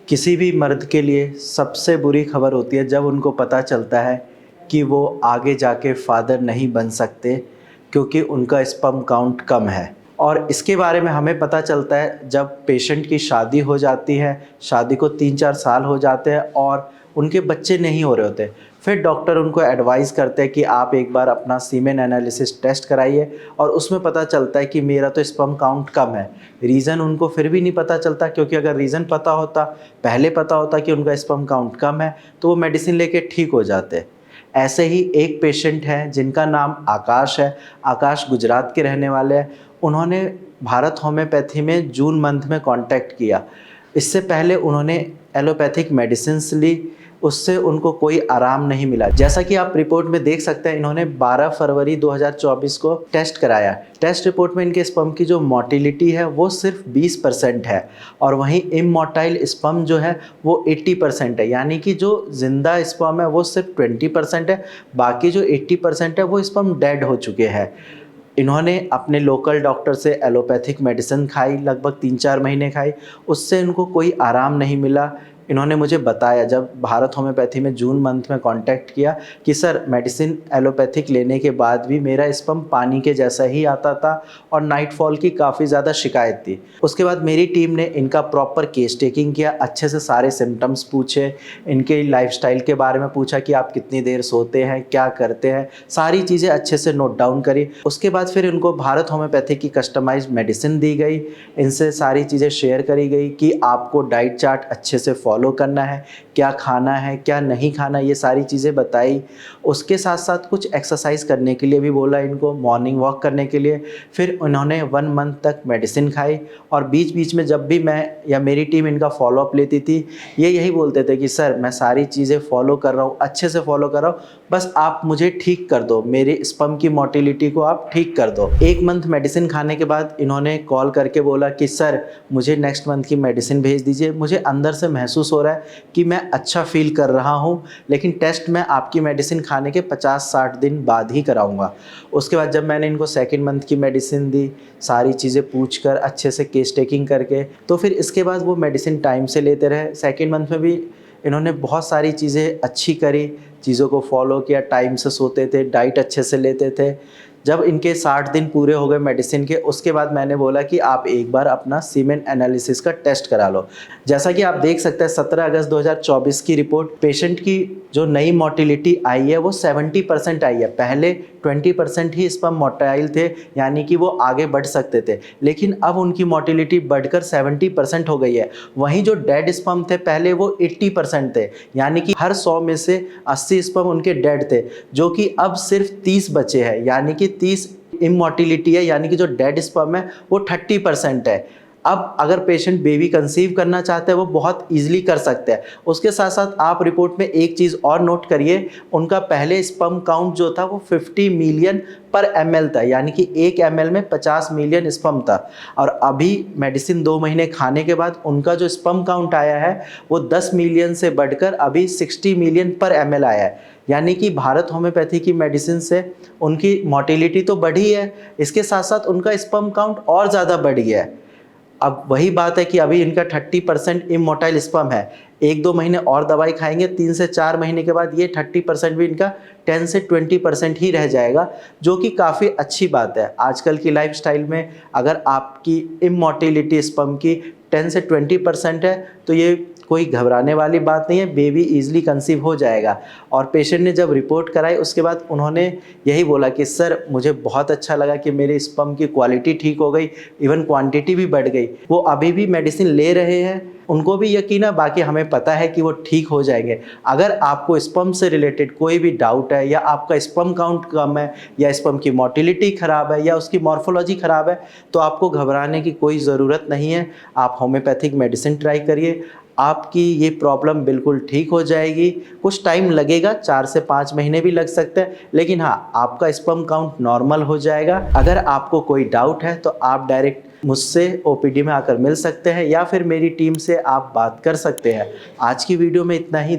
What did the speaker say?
किसी भी मर्द के लिए सबसे बुरी खबर होती है जब उनको पता चलता है कि वो आगे जाके फादर नहीं बन सकते क्योंकि उनका स्पर्म काउंट कम है। और इसके बारे में हमें पता चलता है जब पेशेंट की शादी हो जाती है, शादी को 3-4 साल हो जाते हैं और उनके बच्चे नहीं हो रहे होते। फिर डॉक्टर उनको एडवाइस करते हैं कि आप एक बार अपना सीमेन एनालिसिस टेस्ट कराइए और उसमें पता चलता है कि मेरा तो स्पर्म काउंट कम है। रीज़न उनको फिर भी नहीं पता चलता, क्योंकि अगर रीज़न पता होता, पहले पता होता कि उनका स्पर्म काउंट कम है, तो वो मेडिसिन लेके ठीक हो जाते। ऐसे ही एक पेशेंट हैं जिनका नाम आकाश है। आकाश गुजरात के रहने वाले हैं। उन्होंने भारत होम्योपैथी में जून मंथ में कॉन्टैक्ट किया। इससे पहले उन्होंने एलोपैथिक मेडिसिन्स ली, उससे उनको कोई आराम नहीं मिला। जैसा कि आप रिपोर्ट में देख सकते हैं, इन्होंने 12 फरवरी 2024 को टेस्ट कराया। टेस्ट रिपोर्ट में इनके स्पर्म की जो मोटिलिटी है वो सिर्फ 20% है और वहीं इमोटाइल स्पर्म जो है वो 80% है, यानी कि जो जिंदा स्पर्म है वो सिर्फ 20% है, बाकी जो 80% है वो स्पर्म डेड हो चुके हैं। इन्होंने अपने लोकल डॉक्टर से एलोपैथिक मेडिसिन खाई, लगभग 3-4 महीने खाई, उससे इनको कोई आराम नहीं मिला। इन्होंने मुझे बताया जब भारत होम्योपैथी में जून मंथ में कांटेक्ट किया कि सर मेडिसिन एलोपैथिक लेने के बाद भी मेरा स्पर्म पानी के जैसा ही आता था और नाइटफॉल की काफ़ी ज़्यादा शिकायत थी। उसके बाद मेरी टीम ने इनका प्रॉपर केस टेकिंग किया, अच्छे से सारे सिम्टम्स पूछे, इनके लाइफस्टाइल के बारे में पूछा कि आप कितनी देर सोते हैं, क्या करते हैं, सारी चीज़ें अच्छे से नोट डाउन करी। उसके बाद फिर इनको भारत होम्योपैथी की कस्टमाइज्ड मेडिसिन दी गई। इनसे सारी चीज़ें शेयर करी गई कि आपको डाइट चार्ट अच्छे से फॉलो करना है, क्या खाना है, क्या नहीं खाना, ये सारी चीज़ें बताई। उसके साथ साथ कुछ एक्सरसाइज करने के लिए भी बोला इनको, मॉर्निंग वॉक करने के लिए। फिर उन्होंने 1 मंथ तक मेडिसिन खाई और बीच बीच में जब भी मैं या मेरी टीम इनका फॉलोअप लेती थी, ये यही बोलते थे कि सर मैं सारी चीज़ें फॉलो कर रहा हूँ, अच्छे से फॉलो कर रहा हूँ, बस आप मुझे ठीक कर दो, मेरे स्पर्म की मोटिलिटी को आप ठीक कर दो। 1 मंथ मेडिसिन खाने के बाद इन्होंने कॉल करके बोला कि सर मुझे नेक्स्ट मंथ की मेडिसिन भेज दीजिए, मुझे अंदर से महसूस हो रहा है कि मैं अच्छा फील कर रहा हूँ, लेकिन टेस्ट मैं आपकी मेडिसिन खाने के 50-60 दिन बाद ही कराऊंगा। उसके बाद जब मैंने इनको 2nd मंथ की मेडिसिन दी, सारी चीज़ें पूछकर अच्छे से केस टेकिंग करके, तो फिर इसके बाद वो मेडिसिन टाइम से लेते रहे। 2nd मंथ में भी इन्होंने बहुत सारी चीज़ें अच्छी करी, चीज़ों को फॉलो किया, टाइम से सोते थे, डाइट अच्छे से लेते थे। जब इनके 60 दिन पूरे हो गए मेडिसिन के, उसके बाद मैंने बोला कि आप एक बार अपना सीमेन एनालिसिस का टेस्ट करा लो। जैसा कि आप देख सकते हैं 17 अगस्त 2024 की रिपोर्ट, पेशेंट की जो नई मोटिलिटी आई है वो 70% आई है। पहले 20% ही स्पर्म मोटाइल थे, यानी कि वो आगे बढ़ सकते थे, लेकिन अब उनकी मोटिलिटी बढ़कर 70% हो गई है। वहीं जो डेड स्पर्म थे पहले वो 80% थे, यानी कि हर 100 में से 80 स्पर्म उनके डेड थे, जो कि अब सिर्फ 30 बचे हैं, यानी कि 30 इमोटिलिटी है, यानी कि जो डेड स्पर्म है वो 30% है। अब अगर पेशेंट बेबी कंसीव करना चाहते हैं वो बहुत ईजिली कर सकते हैं। उसके साथ साथ आप रिपोर्ट में एक चीज़ और नोट करिए, उनका पहले स्पर्म काउंट जो था वो 50 मिलियन पर ml था, यानी कि 1 ml में 50 मिलियन स्पर्म था। और अभी मेडिसिन 2 महीने खाने के बाद उनका जो स्पर्म काउंट आया है वो 10 मिलियन से बढ़कर अभी 60 मिलियन पर ml आया है, यानी कि भारत होम्योपैथी की मेडिसिन से उनकी मोटिलिटी तो बढ़ी है, इसके साथ साथ उनका स्पर्म काउंट और ज़्यादा बढ़ गया है। अब वही बात है कि अभी इनका 30% इमोटाइल स्पर्म है, 1-2 महीने और दवाई खाएंगे, 3 से 4 महीने के बाद ये 30% भी इनका 10 से 20% ही रह जाएगा, जो कि काफ़ी अच्छी बात है। आजकल की लाइफस्टाइल में अगर आपकी इमोटिलिटी स्पर्म की 10 से 20% है तो ये कोई घबराने वाली बात नहीं है, बेबी ईजिली कंसीव हो जाएगा। और पेशेंट ने जब रिपोर्ट कराई उसके बाद उन्होंने यही बोला कि सर मुझे बहुत अच्छा लगा कि मेरे स्पर्म की क्वालिटी ठीक हो गई, इवन क्वांटिटी भी बढ़ गई। वो अभी भी मेडिसिन ले रहे हैं, उनको भी यकीन है, बाकी हमें पता है कि वो ठीक हो जाएंगे। अगर आपको स्पर्म से रिलेटेड कोई भी डाउट है, या आपका स्पर्म काउंट कम है, या स्पर्म की मोटिलिटी ख़राब है, या उसकी मॉर्फोलॉजी ख़राब है, तो आपको घबराने की कोई ज़रूरत नहीं है। आप होम्योपैथिक मेडिसिन ट्राई करिए, आपकी ये प्रॉब्लम बिल्कुल ठीक हो जाएगी। कुछ टाइम लगेगा, 4 से 5 महीने भी लग सकते हैं, लेकिन हाँ आपका स्पर्म काउंट नॉर्मल हो जाएगा। अगर आपको कोई डाउट है तो आप डायरेक्ट मुझसे ओपीडी में आकर मिल सकते हैं, या फिर मेरी टीम से आप बात कर सकते हैं। आज की वीडियो में इतना ही।